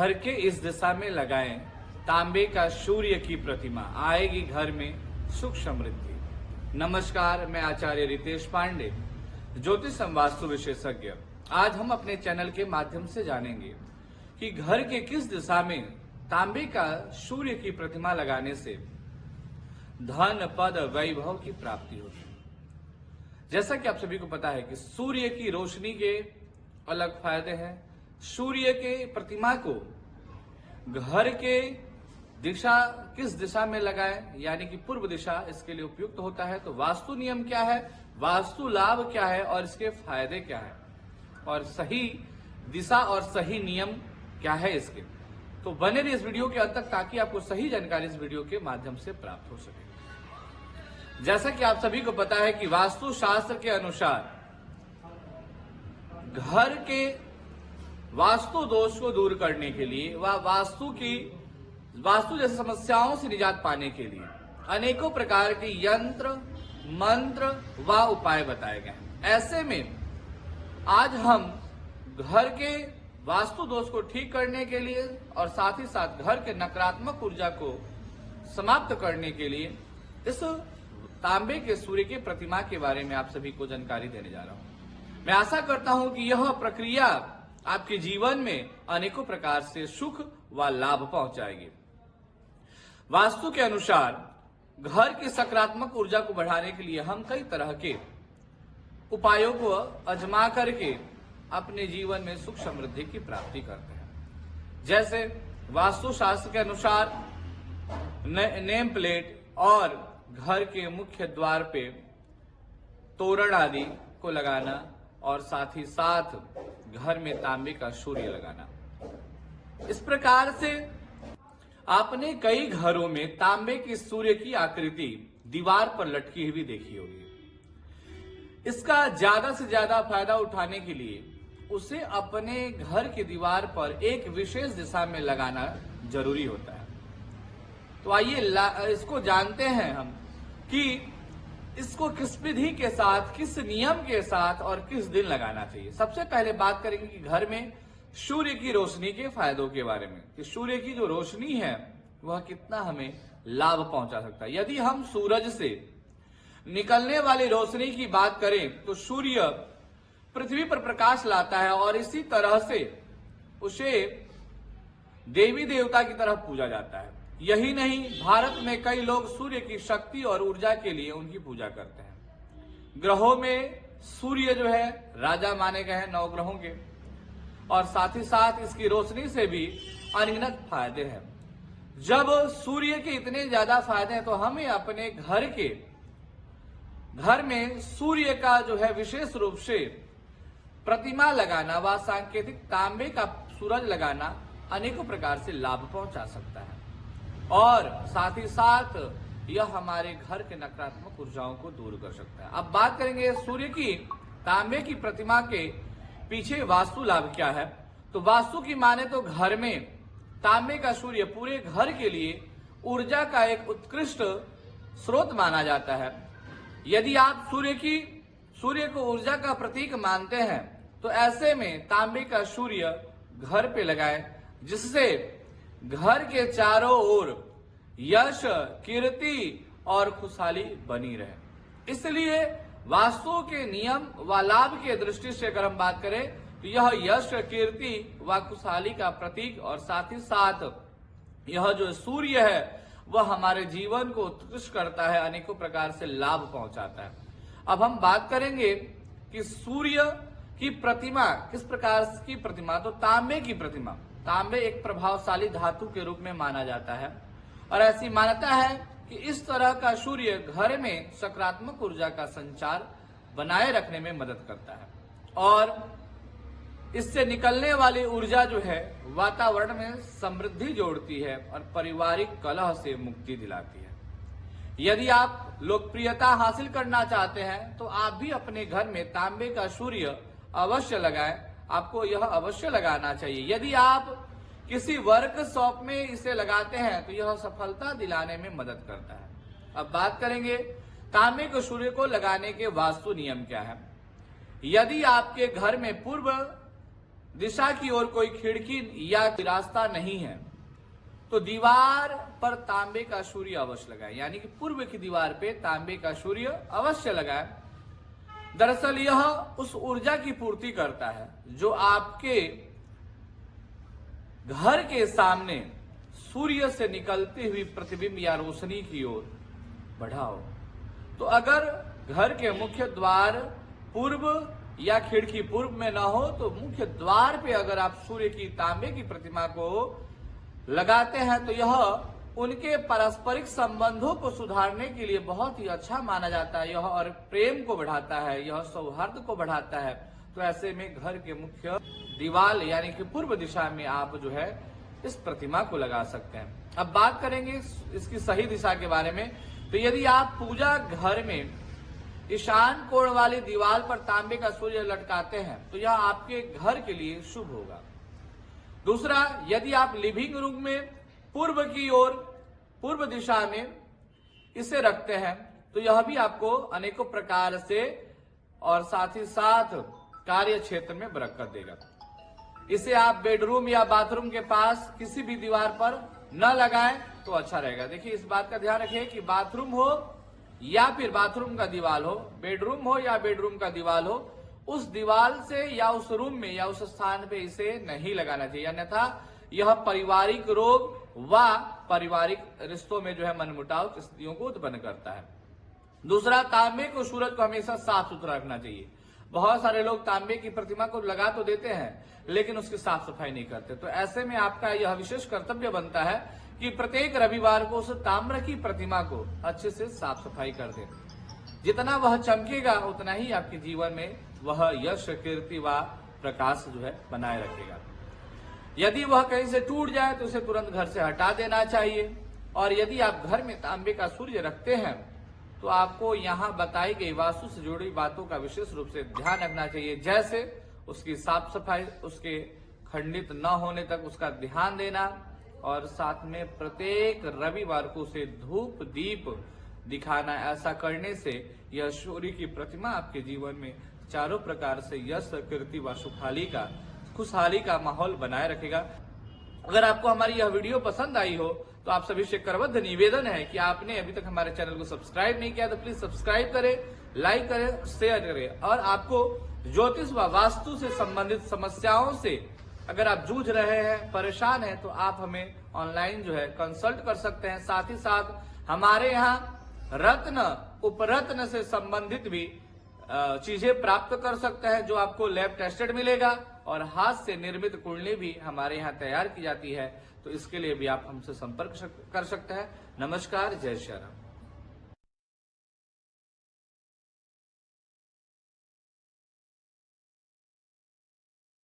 घर के इस दिशा में लगाएं तांबे का सूर्य की प्रतिमा, आएगी घर में सुख समृद्धि। नमस्कार, मैं आचार्य रितेश पांडे, ज्योतिष एवं वास्तु विशेषज्ञ। आज हम अपने चैनल के माध्यम से जानेंगे कि घर के किस दिशा में तांबे का सूर्य की प्रतिमा लगाने से धन पद वैभव की प्राप्ति होती है। जैसा कि आप सभी को पता है कि सूर्य की रोशनी के अलग फायदे हैं। सूर्य के प्रतिमा को घर के दिशा किस दिशा में लगाएं, यानी कि पूर्व दिशा इसके लिए उपयुक्त होता है। तो वास्तु नियम क्या है, वास्तु लाभ क्या है और इसके फायदे क्या है, और सही दिशा और सही नियम क्या है इसके। तो बने रहिए इस वीडियो के अंत तक ताकि आपको सही जानकारी इस वीडियो के माध्यम से प्राप्त हो सके। जैसा कि आप सभी को पता है कि वास्तु शास्त्र के अनुसार घर के वास्तु दोष को दूर करने के लिए व वास्तु जैसी समस्याओं से निजात पाने के लिए अनेकों प्रकार के यंत्र, मंत्र व उपाय बताए गए हैं। ऐसे में आज हम घर के वास्तु दोष को ठीक करने के लिए और साथ ही साथ घर के नकारात्मक ऊर्जा को समाप्त करने के लिए इस तांबे के सूर्य की प्रतिमा के बारे में आप सभी को जानकारी देने जा रहा हूं। मैं आशा करता हूं कि यह प्रक्रिया आपके जीवन में अनेकों प्रकार से सुख व लाभ पहुंचाएगी। वास्तु के अनुसार घर की सकारात्मक ऊर्जा को बढ़ाने के लिए हम कई तरह के उपायों को आजमा करके अपने जीवन में सुख समृद्धि की प्राप्ति करते हैं। जैसे वास्तु शास्त्र के अनुसार नेम प्लेट और घर के मुख्य द्वार पे तोरण आदि को लगाना और साथ ही साथ घर में तांबे का सूर्य लगाना। इस प्रकार से आपने कई घरों में तांबे की सूर्य की आकृति दीवार पर लटकी हुई देखी होगी। इसका ज्यादा से ज्यादा फायदा उठाने के लिए उसे अपने घर की दीवार पर एक विशेष दिशा में लगाना जरूरी होता है। तो आइए इसको जानते हैं हम कि इसको किस विधि के साथ, किस नियम के साथ और किस दिन लगाना चाहिए। सबसे पहले बात करेंगे कि घर में सूर्य की रोशनी के फायदों के बारे में, कि सूर्य की जो रोशनी है वह कितना हमें लाभ पहुंचा सकता है। यदि हम सूरज से निकलने वाली रोशनी की बात करें तो सूर्य पृथ्वी पर प्रकाश लाता है और इसी तरह से उसे देवी देवता की तरह पूजा जाता है। यही नहीं, भारत में कई लोग सूर्य की शक्ति और ऊर्जा के लिए उनकी पूजा करते हैं। ग्रहों में सूर्य जो है राजा माने गए हैं 9 ग्रहों के, और साथ ही साथ इसकी रोशनी से भी अनगिनत फायदे हैं। जब सूर्य के इतने ज्यादा फायदे हैं तो हमें अपने घर में सूर्य का जो है विशेष रूप से प्रतिमा लगाना व सांकेतिक तांबे का सूरज लगाना अनेकों प्रकार से लाभ पहुंचा सकता है, और साथ ही साथ यह हमारे घर के नकारात्मक ऊर्जाओं को दूर कर सकता है। अब बात करेंगे सूर्य की तांबे की प्रतिमा के पीछे वास्तु लाभ क्या है। तो वास्तु की माने तो घर में तांबे का सूर्य पूरे घर के लिए ऊर्जा का एक उत्कृष्ट स्रोत माना जाता है। यदि आप सूर्य को ऊर्जा का प्रतीक मानते हैं तो ऐसे में तांबे का सूर्य घर पे लगाएं, जिससे घर के चारों ओर यश, कीर्ति और खुशहाली बनी रहे। इसलिए वास्तु के नियम व लाभ के दृष्टि से अगर हम बात करें तो यह यश, कीर्ति व खुशहाली का प्रतीक, और साथ ही साथ यह जो सूर्य है वह हमारे जीवन को उत्कृष्ट करता है, अनेकों प्रकार से लाभ पहुंचाता है। अब हम बात करेंगे कि सूर्य की प्रतिमा किस प्रकार की प्रतिमा। तो तांबे की प्रतिमा। तांबे एक प्रभावशाली धातु के रूप में माना जाता है, और ऐसी मान्यता है कि इस तरह का सूर्य घर में सकारात्मक ऊर्जा का संचार बनाए रखने में मदद करता है, और इससे निकलने वाली ऊर्जा जो है वातावरण में समृद्धि जोड़ती है और पारिवारिक कलह से मुक्ति दिलाती है। यदि आप लोकप्रियता हासिल करना चाहते हैं तो आप भी अपने घर में तांबे का सूर्य अवश्य लगाएं। आपको यह अवश्य लगाना चाहिए। यदि आप किसी वर्कशॉप में इसे लगाते हैं तो यह सफलता दिलाने में मदद करता है। अब बात करेंगे तांबे के सूर्य को लगाने के वास्तु नियम क्या है। यदि आपके घर में पूर्व दिशा की ओर कोई खिड़की या रास्ता नहीं है तो दीवार पर तांबे का सूर्य अवश्य लगाए, यानी कि पूर्व की दीवार पे तांबे का सूर्य अवश्य लगाए। दरअसल यह उस ऊर्जा की पूर्ति करता है जो आपके घर के सामने सूर्य से निकलती हुई प्रतिबिंब या रोशनी की ओर बढ़ाओ। तो अगर घर के मुख्य द्वार पूर्व या खिड़की पूर्व में ना हो तो मुख्य द्वार पे अगर आप सूर्य की तांबे की प्रतिमा को लगाते हैं तो यह उनके पारस्परिक संबंधों को सुधारने के लिए बहुत ही अच्छा माना जाता है। यह और प्रेम को बढ़ाता है, यह सौहार्द को बढ़ाता है। तो ऐसे में घर के मुख्य दीवार यानी कि पूर्व दिशा में आप जो है इस प्रतिमा को लगा सकते हैं। अब बात करेंगे इसकी सही दिशा के बारे में। तो यदि आप पूजा घर में ईशान कोण वाली दीवार पर तांबे का सूर्य लटकाते हैं तो यह आपके घर के लिए शुभ होगा। दूसरा, यदि आप लिविंग रूम में पूर्व की ओर पूर्व दिशा में इसे रखते हैं तो यह भी आपको अनेकों प्रकार से और साथ ही साथ कार्य क्षेत्र में बरकत देगा। इसे आप बेडरूम या बाथरूम के पास किसी भी दीवार पर न लगाएं तो अच्छा रहेगा। देखिए, इस बात का ध्यान रखिए कि बाथरूम हो या फिर बाथरूम का दीवार हो, बेडरूम हो या बेडरूम का दीवार हो, उस दीवार से या उस रूम में या उस स्थान पे इसे नहीं लगाना चाहिए, अन्यथा यह पारिवारिक रोग व पारिवारिक रिश्तों में जो है मनमुटाव की स्थितियों को उत्पन्न करता है। दूसरा, तांबे को सूरज को हमेशा साफ सुथरा रखना चाहिए। बहुत सारे लोग तांबे की प्रतिमा को लगा तो देते हैं लेकिन उसकी साफ सफाई नहीं करते। तो ऐसे में आपका यह विशेष कर्तव्य बनता है कि प्रत्येक रविवार को उस ताम्र की प्रतिमा को अच्छे से साफ सफाई कर दें। जितना वह चमकेगा उतना ही आपके जीवन में वह यश, कीर्ति व प्रकाश जो है बनाए रखेगा। यदि वह कहीं से टूट जाए तो उसे तुरंत घर से हटा देना चाहिए। और यदि आप घर में तांबे का सूर्य रखते हैं तो आपको यहाँ बताई गई वास्तु से जुड़ी बातों का विशेष रूप से ध्यान रखना चाहिए, जैसे उसकी साफ सफाई, उसके खंडित न होने तक उसका ध्यान देना और साथ में प्रत्येक रविवार को उसे धूप दीप दिखाना। ऐसा करने से यह सूर्य की प्रतिमा आपके जीवन में चारों प्रकार से यश, कीर्ति व खुशहाली का माहौल बनाए रखेगा। अगर आपको हमारी यह वीडियो पसंद आई हो तो आप सभी से करबद्ध निवेदन है कि आपने अभी तक हमारे चैनल को सब्सक्राइब नहीं किया तो प्लीज सब्सक्राइब करें, लाइक करें, शेयर करें। और आपको ज्योतिष व वास्तु से संबंधित समस्याओं से अगर आप जूझ रहे हैं, परेशान हैं, तो आप हमें ऑनलाइन जो है कंसल्ट कर सकते हैं। साथ ही साथ हमारे यहाँ रत्न उपरत्न से संबंधित भी चीजें प्राप्त कर सकते हैं जो आपको लैब टेस्टेड मिलेगा। और हाथ से निर्मित कुंडली भी हमारे यहाँ तैयार की जाती है। तो इसके लिए भी आप हमसे संपर्क कर सकते हैं। नमस्कार, जय श्री राम।